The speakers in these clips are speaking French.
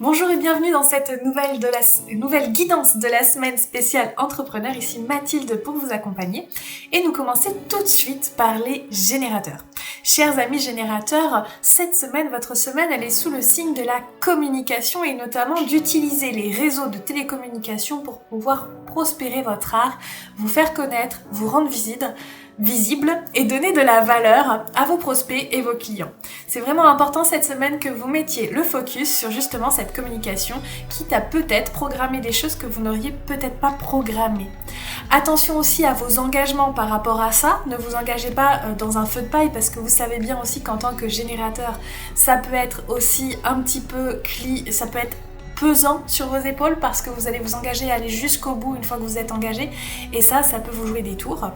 Bonjour et bienvenue dans cette nouvelle guidance de la semaine spéciale entrepreneur. Ici Mathilde pour vous accompagner. Et nous commençons tout de suite par les générateurs. Chers amis générateurs, cette semaine, votre semaine, elle est sous le signe de la communication et notamment d'utiliser les réseaux de télécommunication pour pouvoir prospérer votre art, vous faire connaître, vous rendre visible et donner de la valeur à vos prospects et vos clients. C'est vraiment important cette semaine que vous mettiez le focus sur justement cette communication, quitte à peut-être programmer des choses que vous n'auriez peut-être pas programmées. Attention aussi à vos engagements par rapport à ça, ne vous engagez pas dans un feu de paille parce que vous savez bien aussi qu'en tant que générateur, ça peut être aussi un petit peu ça peut être pesant sur vos épaules parce que vous allez vous engager à aller jusqu'au bout une fois que vous êtes engagé et ça peut vous jouer des tours.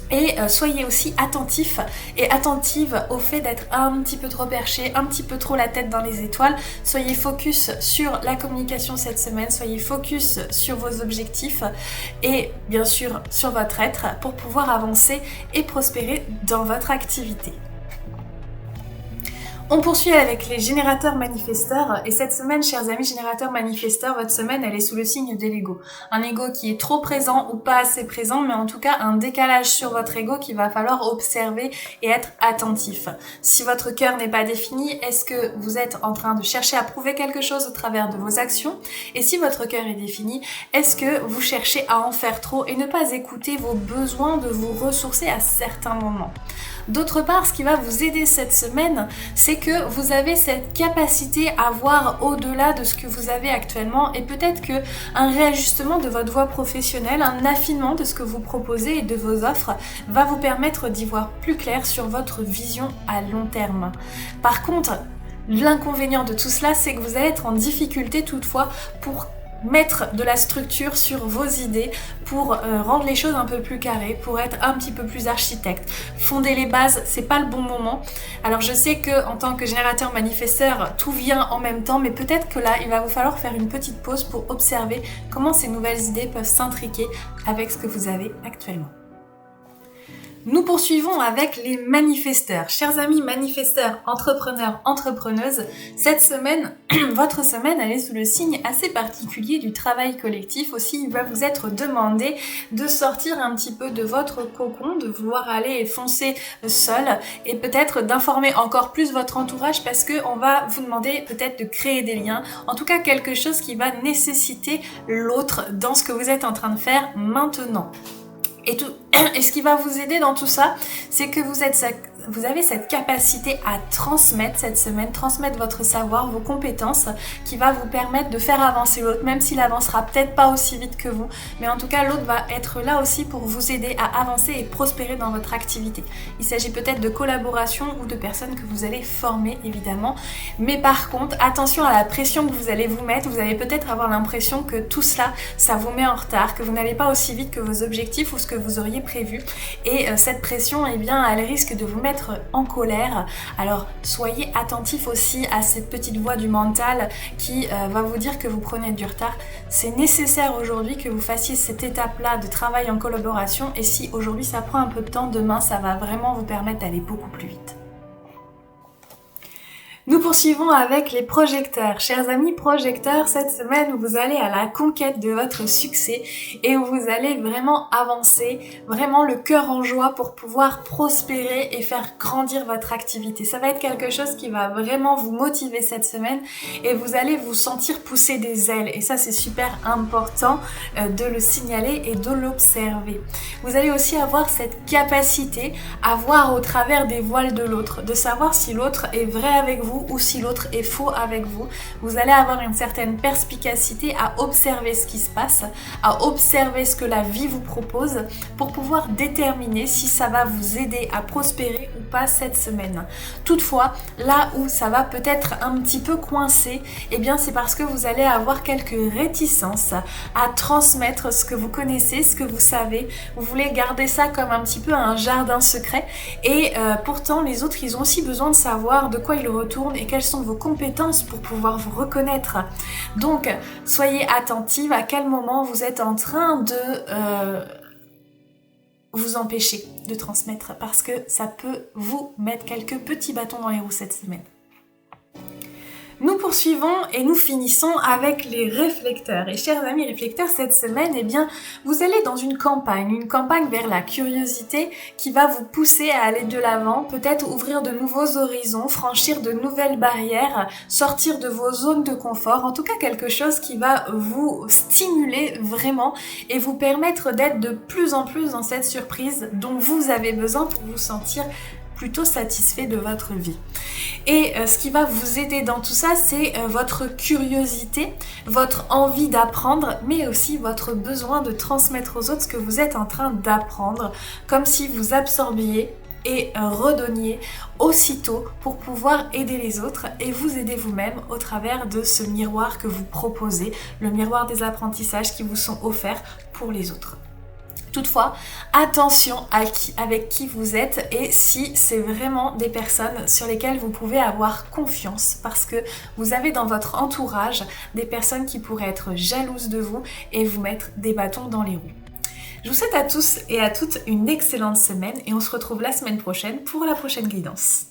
Et soyez aussi attentifs et attentives au fait d'être un petit peu trop perché, un petit peu trop la tête dans les étoiles. Soyez focus sur la communication cette semaine, soyez focus sur vos objectifs et bien sûr sur votre être pour pouvoir avancer et prospérer dans votre activité. On poursuit avec les générateurs manifesteurs et cette semaine, chers amis générateurs manifesteurs, votre semaine elle est sous le signe de l'ego. Un ego qui est trop présent ou pas assez présent, mais en tout cas un décalage sur votre ego qu'il va falloir observer et être attentif. Si votre cœur n'est pas défini, est-ce que vous êtes en train de chercher à prouver quelque chose au travers de vos actions? Et si votre cœur est défini, est-ce que vous cherchez à en faire trop et ne pas écouter vos besoins de vous ressourcer à certains moments? D'autre part, ce qui va vous aider cette semaine, c'est que vous avez cette capacité à voir au-delà de ce que vous avez actuellement et peut-être que un réajustement de votre voie professionnelle, un affinement de ce que vous proposez et de vos offres va vous permettre d'y voir plus clair sur votre vision à long terme. Par contre, l'inconvénient de tout cela, c'est que vous allez être en difficulté toutefois pour mettre de la structure sur vos idées pour rendre les choses un peu plus carrées, pour être un petit peu plus architecte. Fonder les bases, c'est pas le bon moment. Alors je sais que en tant que générateur manifesteur, tout vient en même temps, mais peut-être que là, il va vous falloir faire une petite pause pour observer comment ces nouvelles idées peuvent s'intriquer avec ce que vous avez actuellement. Nous poursuivons avec les manifesteurs. Chers amis manifesteurs, entrepreneurs, entrepreneuses, cette semaine, votre semaine, elle est sous le signe assez particulier du travail collectif. Aussi, il va vous être demandé de sortir un petit peu de votre cocon, de vouloir aller et foncer seul et peut-être d'informer encore plus votre entourage parce qu'on va vous demander peut-être de créer des liens. En tout cas, quelque chose qui va nécessiter l'autre dans ce que vous êtes en train de faire maintenant. Et ce qui va vous aider dans tout ça, c'est que vous avez cette capacité à transmettre cette semaine, transmettre votre savoir, vos compétences, qui va vous permettre de faire avancer l'autre, même s'il avancera peut-être pas aussi vite que vous, mais en tout cas l'autre va être là aussi pour vous aider à avancer et prospérer dans votre activité. Il s'agit peut-être de collaboration ou de personnes que vous allez former évidemment, mais par contre attention à la pression que vous allez vous mettre. Vous allez peut-être avoir l'impression que tout cela, ça vous met en retard, que vous n'allez pas aussi vite que vos objectifs ou ce que vous auriez prévu, et cette pression, eh bien, elle risque de vous mettre en colère. Alors soyez attentifs aussi à cette petite voix du mental qui va vous dire que vous prenez du retard. C'est nécessaire aujourd'hui que vous fassiez cette étape-là de travail en collaboration, et si aujourd'hui ça prend un peu de temps, demain ça va vraiment vous permettre d'aller beaucoup plus vite. Nous poursuivons avec les projecteurs. Chers amis projecteurs, cette semaine, vous allez à la conquête de votre succès et vous allez vraiment avancer, vraiment le cœur en joie pour pouvoir prospérer et faire grandir votre activité. Ça va être quelque chose qui va vraiment vous motiver cette semaine et vous allez vous sentir pousser des ailes. Et ça, c'est super important de le signaler et de l'observer. Vous allez aussi avoir cette capacité à voir au travers des voiles de l'autre, de savoir si l'autre est vrai avec vous ou si l'autre est faux avec vous. Vous allez avoir une certaine perspicacité à observer ce qui se passe, à observer ce que la vie vous propose pour pouvoir déterminer si ça va vous aider à prospérer ou pas cette semaine. Toutefois, là où ça va peut-être un petit peu coincer, eh bien c'est parce que vous allez avoir quelques réticences à transmettre ce que vous connaissez, ce que vous savez. Vous voulez garder ça comme un petit peu un jardin secret et pourtant les autres ils ont aussi besoin de savoir de quoi ils retournent et quelles sont vos compétences pour pouvoir vous reconnaître. Donc soyez attentive à quel moment vous êtes en train de vous empêcher de transmettre parce que ça peut vous mettre quelques petits bâtons dans les roues cette semaine. Nous poursuivons et nous finissons avec les réflecteurs. Et chers amis réflecteurs, cette semaine, eh bien, vous allez dans une campagne vers la curiosité qui va vous pousser à aller de l'avant, peut-être ouvrir de nouveaux horizons, franchir de nouvelles barrières, sortir de vos zones de confort, en tout cas quelque chose qui va vous stimuler vraiment et vous permettre d'être de plus en plus dans cette surprise dont vous avez besoin pour vous sentir plutôt satisfait de votre vie. Et ce qui va vous aider dans tout ça, c'est votre curiosité, votre envie d'apprendre, mais aussi votre besoin de transmettre aux autres ce que vous êtes en train d'apprendre, comme si vous absorbiez et redonniez aussitôt pour pouvoir aider les autres et vous aider vous-même au travers de ce miroir que vous proposez, le miroir des apprentissages qui vous sont offerts pour les autres. Toutefois, attention avec qui vous êtes et si c'est vraiment des personnes sur lesquelles vous pouvez avoir confiance parce que vous avez dans votre entourage des personnes qui pourraient être jalouses de vous et vous mettre des bâtons dans les roues. Je vous souhaite à tous et à toutes une excellente semaine et on se retrouve la semaine prochaine pour la prochaine guidance.